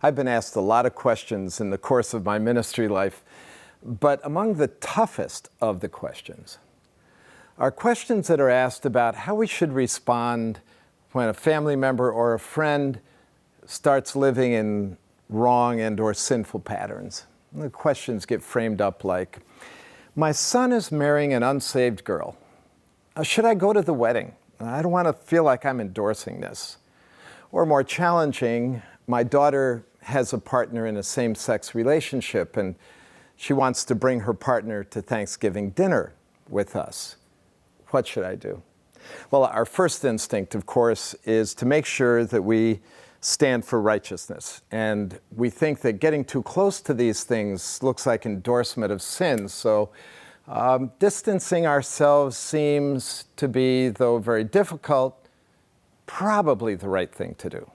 I've been asked a lot of questions in the course of my ministry life, but among the toughest of the questions are questions that are asked about how we should respond when a family member or a friend starts living in wrong and or sinful patterns. The questions get framed up like, my son is marrying an unsaved girl. Should I go to the wedding? I don't want to feel like I'm endorsing this. Or more challenging, my daughter has a partner in a same-sex relationship and she wants to bring her partner to Thanksgiving dinner with us. What should I do? Well, our first instinct, of course, is to make sure that we stand for righteousness. And we think that getting too close to these things looks like endorsement of sin. So distancing ourselves seems to be, though very difficult, probably the right thing to do.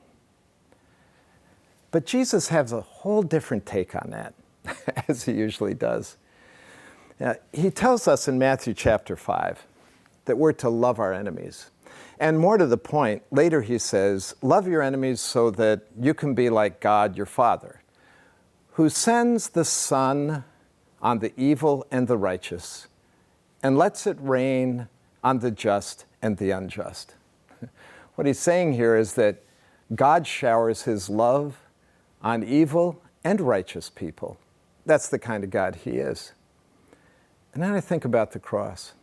But Jesus has a whole different take on that, as he usually does. He tells us in Matthew chapter 5 that we're to love our enemies. And more to the point, later he says, love your enemies so that you can be like God, your Father, who sends the sun on the evil and the righteous and lets it rain on the just and the unjust. What he's saying here is that God showers his love on evil and righteous people. That's the kind of God he is. And then I think about the cross.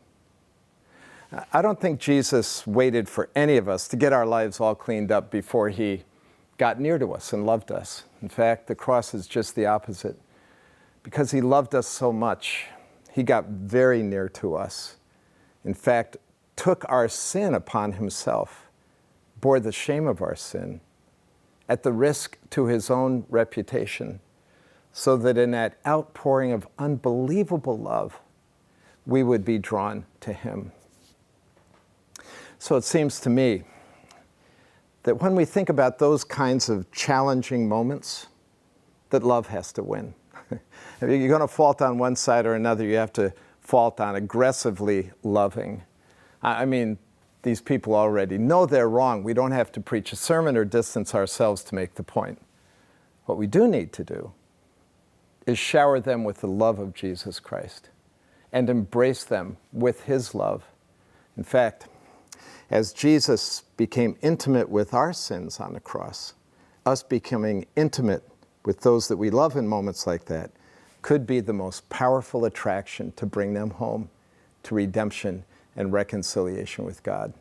I don't think Jesus waited for any of us to get our lives all cleaned up before he got near to us and loved us. In fact, the cross is just the opposite. Because he loved us so much, he got very near to us. In fact, took our sin upon himself, bore the shame of our sin, at the risk to his own reputation, so that in that outpouring of unbelievable love, we would be drawn to him. So it seems to me that when we think about those kinds of challenging moments, that love has to win. If you're going to fault on one side or another, you have to fault on aggressively loving. I mean, these people already know they're wrong. We don't have to preach a sermon or distance ourselves to make the point. What we do need to do is shower them with the love of Jesus Christ and embrace them with his love. In fact, as Jesus became intimate with our sins on the cross, us becoming intimate with those that we love in moments like that could be the most powerful attraction to bring them home to redemption and reconciliation with God.